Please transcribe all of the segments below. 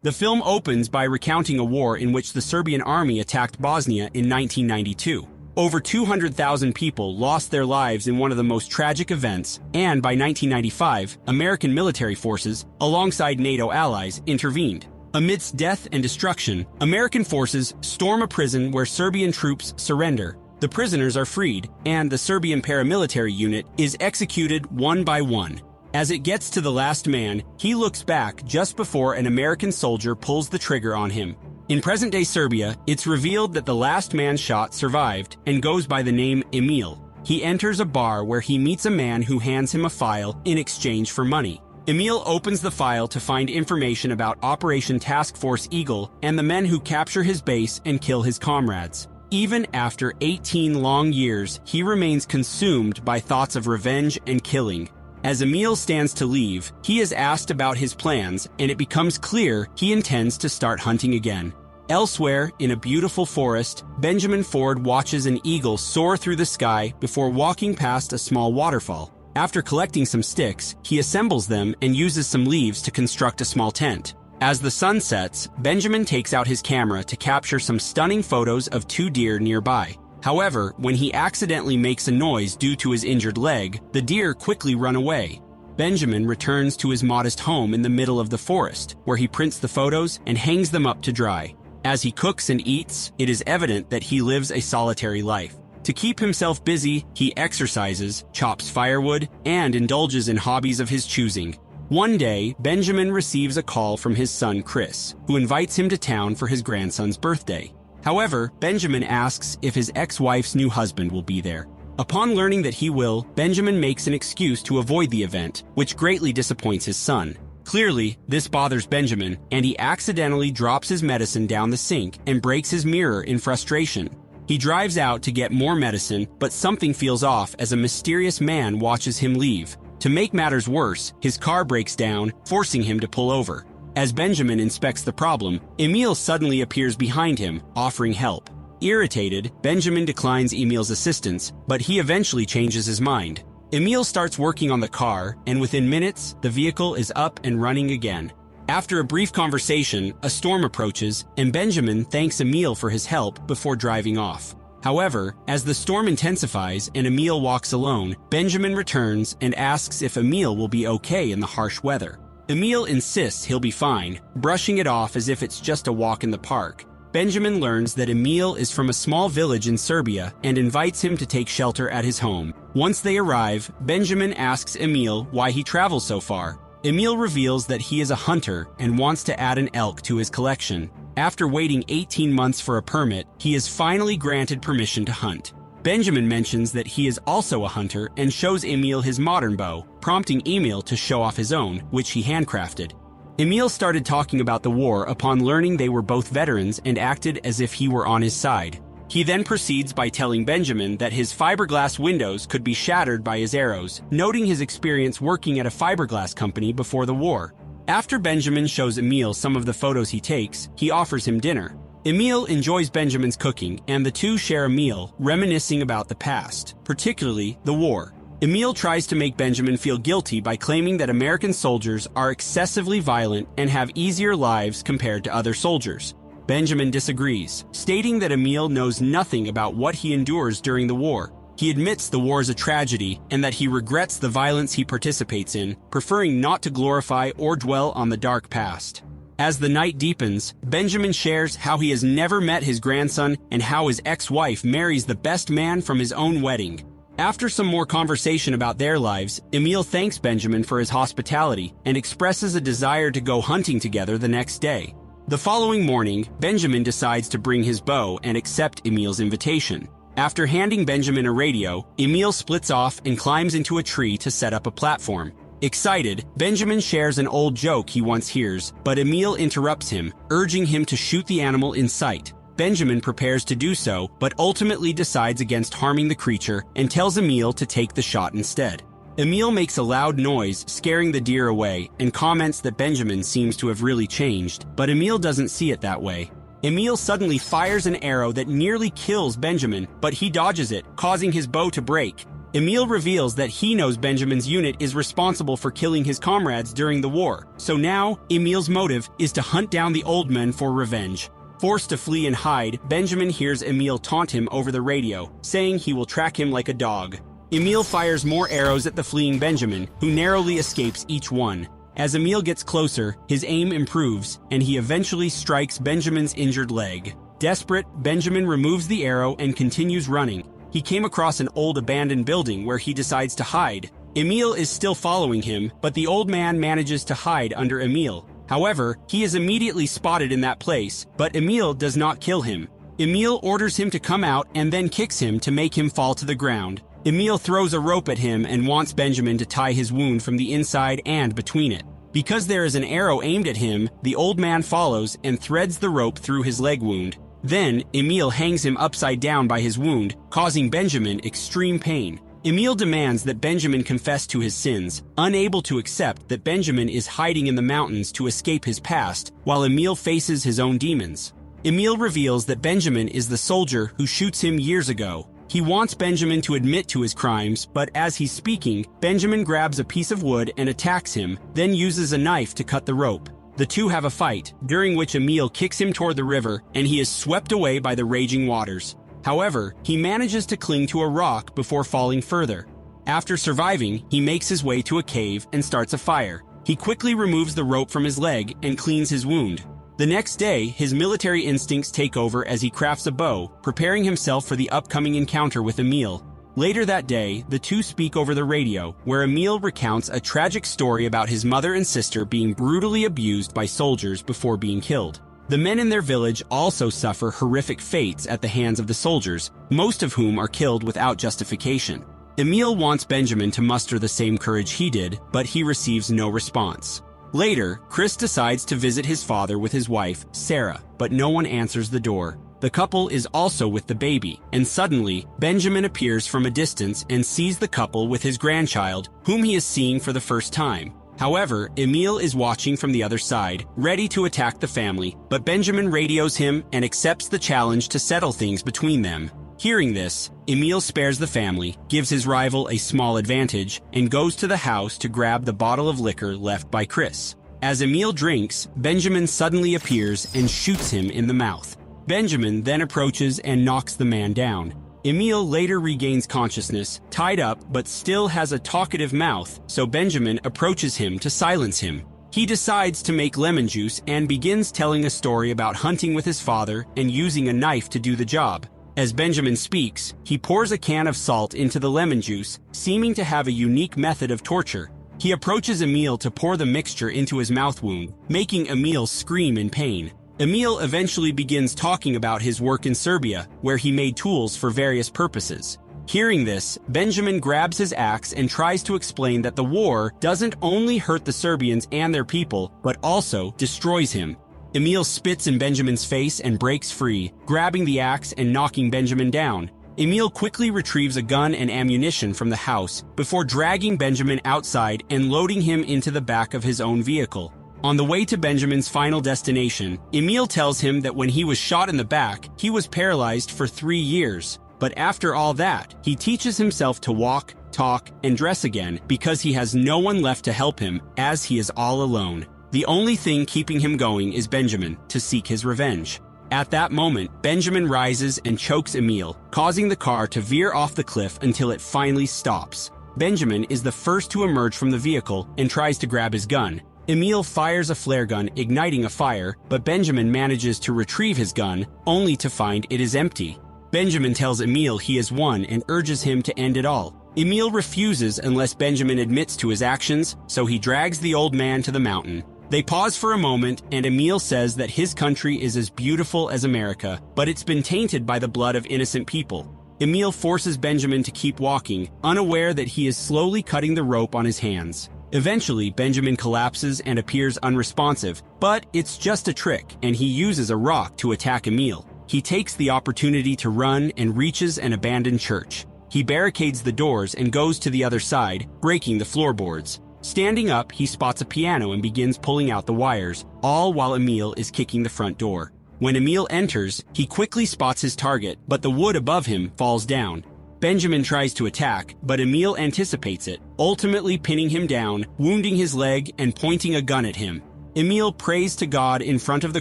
The film opens by recounting a war in which the Serbian army attacked Bosnia in 1992. Over 200,000 people lost their lives in one of the most tragic events, and by 1995, American military forces, alongside NATO allies, intervened. Amidst death and destruction, American forces storm a prison where Serbian troops surrender. The prisoners are freed, and the Serbian paramilitary unit is executed one by one. As it gets to the last man, he looks back just before an American soldier pulls the trigger on him. In present-day Serbia, it's revealed that the last man shot survived and goes by the name Emil. He enters a bar where he meets a man who hands him a file in exchange for money. Emil opens the file to find information about Operation Task Force Eagle and the men who capture his base and kill his comrades. Even after 18 long years, he remains consumed by thoughts of revenge and killing. As Emil stands to leave, he is asked about his plans, and it becomes clear he intends to start hunting again. Elsewhere, in a beautiful forest, Benjamin Ford watches an eagle soar through the sky before walking past a small waterfall. After collecting some sticks, he assembles them and uses some leaves to construct a small tent. As the sun sets, Benjamin takes out his camera to capture some stunning photos of two deer nearby. However, when he accidentally makes a noise due to his injured leg, the deer quickly run away. Benjamin returns to his modest home in the middle of the forest, where he prints the photos and hangs them up to dry. As he cooks and eats, it is evident that he lives a solitary life. To keep himself busy, he exercises, chops firewood, and indulges in hobbies of his choosing. One day, Benjamin receives a call from his son Chris, who invites him to town for his grandson's birthday. However, Benjamin asks if his ex-wife's new husband will be there. Upon learning that he will, Benjamin makes an excuse to avoid the event, which greatly disappoints his son. Clearly, this bothers Benjamin, and he accidentally drops his medicine down the sink and breaks his mirror in frustration. He drives out to get more medicine, but something feels off as a mysterious man watches him leave. To make matters worse, his car breaks down, forcing him to pull over. As Benjamin inspects the problem, Emil suddenly appears behind him, offering help. Irritated, Benjamin declines Emil's assistance, but he eventually changes his mind. Emil starts working on the car, and within minutes, the vehicle is up and running again. After a brief conversation, a storm approaches, and Benjamin thanks Emil for his help before driving off. However, as the storm intensifies and Emil walks alone, Benjamin returns and asks if Emil will be okay in the harsh weather. Emil insists he'll be fine, brushing it off as if it's just a walk in the park. Benjamin learns that Emil is from a small village in Serbia and invites him to take shelter at his home. Once they arrive, Benjamin asks Emil why he travels so far. Emil reveals that he is a hunter and wants to add an elk to his collection. After waiting 18 months for a permit, he is finally granted permission to hunt. Benjamin mentions that he is also a hunter and shows Emil his modern bow, prompting Emil to show off his own, which he handcrafted. Emil started talking about the war upon learning they were both veterans and acted as if he were on his side. He then proceeds by telling Benjamin that his fiberglass windows could be shattered by his arrows, noting his experience working at a fiberglass company before the war. After Benjamin shows Emil some of the photos he takes, he offers him dinner. Emil enjoys Benjamin's cooking, and the two share a meal, reminiscing about the past, particularly the war. Emil tries to make Benjamin feel guilty by claiming that American soldiers are excessively violent and have easier lives compared to other soldiers. Benjamin disagrees, stating that Emil knows nothing about what he endures during the war. He admits the war is a tragedy and that he regrets the violence he participates in, preferring not to glorify or dwell on the dark past. As the night deepens, Benjamin shares how he has never met his grandson and how his ex-wife marries the best man from his own wedding. After some more conversation about their lives, Emil thanks Benjamin for his hospitality and expresses a desire to go hunting together the next day. The following morning, Benjamin decides to bring his bow and accept Emil's invitation. After handing Benjamin a radio, Emil splits off and climbs into a tree to set up a platform. Excited, Benjamin shares an old joke he once hears, but Emil interrupts him, urging him to shoot the animal in sight. Benjamin prepares to do so, but ultimately decides against harming the creature and tells Emil to take the shot instead. Emil makes a loud noise, scaring the deer away, and comments that Benjamin seems to have really changed, but Emil doesn't see it that way. Emil suddenly fires an arrow that nearly kills Benjamin, but he dodges it, causing his bow to break. Emil reveals that he knows Benjamin's unit is responsible for killing his comrades during the war, so now Emil's motive is to hunt down the old men for revenge. Forced to flee and hide, Benjamin hears Emil taunt him over the radio, saying he will track him like a dog. Emil fires more arrows at the fleeing Benjamin, who narrowly escapes each one. As Emil gets closer, his aim improves, and he eventually strikes Benjamin's injured leg. Desperate, Benjamin removes the arrow and continues running. He came across an old abandoned building where he decides to hide. Emil is still following him, but the old man manages to hide under Emil. However, he is immediately spotted in that place, but Emil does not kill him. Emil orders him to come out and then kicks him to make him fall to the ground. Emil throws a rope at him and wants Benjamin to tie his wound from the inside and between it. Because there is an arrow aimed at him, the old man follows and threads the rope through his leg wound. Then, Emil hangs him upside down by his wound, causing Benjamin extreme pain. Emil demands that Benjamin confess to his sins, unable to accept that Benjamin is hiding in the mountains to escape his past, while Emil faces his own demons. Emil reveals that Benjamin is the soldier who shoots him years ago. He wants Benjamin to admit to his crimes, but as he's speaking, Benjamin grabs a piece of wood and attacks him, then uses a knife to cut the rope. The two have a fight, during which Emil kicks him toward the river, and he is swept away by the raging waters. However, he manages to cling to a rock before falling further. After surviving, he makes his way to a cave and starts a fire. He quickly removes the rope from his leg and cleans his wound. The next day, his military instincts take over as he crafts a bow, preparing himself for the upcoming encounter with Emil. Later that day, the two speak over the radio, where Emil recounts a tragic story about his mother and sister being brutally abused by soldiers before being killed. The men in their village also suffer horrific fates at the hands of the soldiers, most of whom are killed without justification. Emil wants Benjamin to muster the same courage he did, but he receives no response. Later, Chris decides to visit his father with his wife, Sarah, but no one answers the door. The couple is also with the baby, and suddenly, Benjamin appears from a distance and sees the couple with his grandchild, whom he is seeing for the first time. However, Emil is watching from the other side, ready to attack the family, but Benjamin radios him and accepts the challenge to settle things between them. Hearing this, Emil spares the family, gives his rival a small advantage, and goes to the house to grab the bottle of liquor left by Chris. As Emil drinks, Benjamin suddenly appears and shoots him in the mouth. Benjamin then approaches and knocks the man down. Emil later regains consciousness, tied up but still has a talkative mouth, so Benjamin approaches him to silence him. He decides to make lemon juice and begins telling a story about hunting with his father and using a knife to do the job. As Benjamin speaks, he pours a can of salt into the lemon juice, seeming to have a unique method of torture. He approaches Emil to pour the mixture into his mouth wound, making Emil scream in pain. Emil eventually begins talking about his work in Serbia, where he made tools for various purposes. Hearing this, Benjamin grabs his axe and tries to explain that the war doesn't only hurt the Serbians and their people, but also destroys him. Emil spits in Benjamin's face and breaks free, grabbing the axe and knocking Benjamin down. Emil quickly retrieves a gun and ammunition from the house before dragging Benjamin outside and loading him into the back of his own vehicle. On the way to Benjamin's final destination, Emil tells him that when he was shot in the back, he was paralyzed for 3 years. But after all that, he teaches himself to walk, talk, and dress again because he has no one left to help him, as he is all alone. The only thing keeping him going is Benjamin, to seek his revenge. At that moment, Benjamin rises and chokes Emil, causing the car to veer off the cliff until it finally stops. Benjamin is the first to emerge from the vehicle and tries to grab his gun. Emil fires a flare gun, igniting a fire, but Benjamin manages to retrieve his gun, only to find it is empty. Benjamin tells Emil he has won and urges him to end it all. Emil refuses unless Benjamin admits to his actions, so he drags the old man to the mountain. They pause for a moment, and Emil says that his country is as beautiful as America, but it's been tainted by the blood of innocent people. Emil forces Benjamin to keep walking, unaware that he is slowly cutting the rope on his hands. Eventually, Benjamin collapses and appears unresponsive, but it's just a trick, and he uses a rock to attack Emil. He takes the opportunity to run and reaches an abandoned church. He barricades the doors and goes to the other side, breaking the floorboards. Standing up, he spots a piano and begins pulling out the wires, all while Emil is kicking the front door. When Emil enters, he quickly spots his target, but the wood above him falls down. Benjamin tries to attack, but Emil anticipates it, ultimately pinning him down, wounding his leg, and pointing a gun at him. Emil prays to God in front of the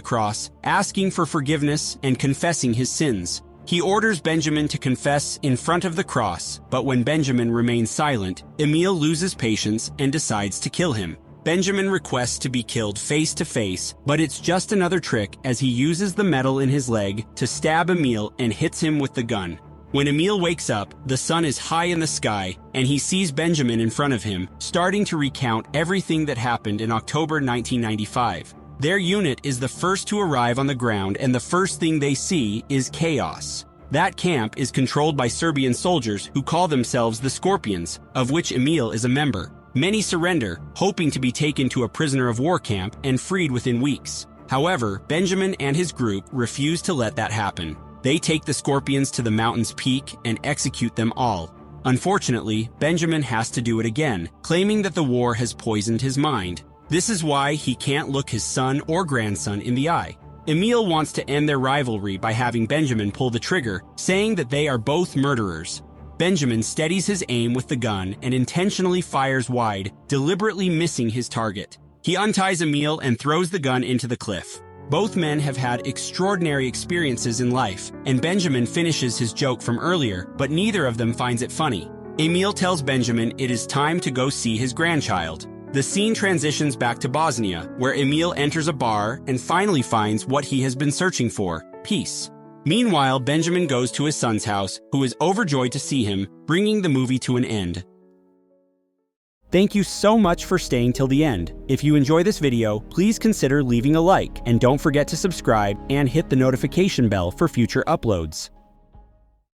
cross, asking for forgiveness and confessing his sins. He orders Benjamin to confess in front of the cross, but when Benjamin remains silent, Emil loses patience and decides to kill him. Benjamin requests to be killed face to face, but it's just another trick as he uses the metal in his leg to stab Emil and hits him with the gun. When Emil wakes up, the sun is high in the sky, and he sees Benjamin in front of him, starting to recount everything that happened in October 1995. Their unit is the first to arrive on the ground, and the first thing they see is chaos. That camp is controlled by Serbian soldiers who call themselves the Scorpions, of which Emil is a member. Many surrender, hoping to be taken to a prisoner of war camp and freed within weeks. However, Benjamin and his group refuse to let that happen. They take the Scorpions to the mountain's peak and execute them all. Unfortunately, Benjamin has to do it again, claiming that the war has poisoned his mind. This is why he can't look his son or grandson in the eye. Emil wants to end their rivalry by having Benjamin pull the trigger, saying that they are both murderers. Benjamin steadies his aim with the gun and intentionally fires wide, deliberately missing his target. He unties Emil and throws the gun into the cliff. Both men have had extraordinary experiences in life, and Benjamin finishes his joke from earlier, but neither of them finds it funny. Emil tells Benjamin it is time to go see his grandchild. The scene transitions back to Bosnia, where Emil enters a bar and finally finds what he has been searching for: peace. Meanwhile, Benjamin goes to his son's house, who is overjoyed to see him, bringing the movie to an end. Thank you so much for staying till the end. If you enjoy this video, please consider leaving a like, and don't forget to subscribe and hit the notification bell for future uploads.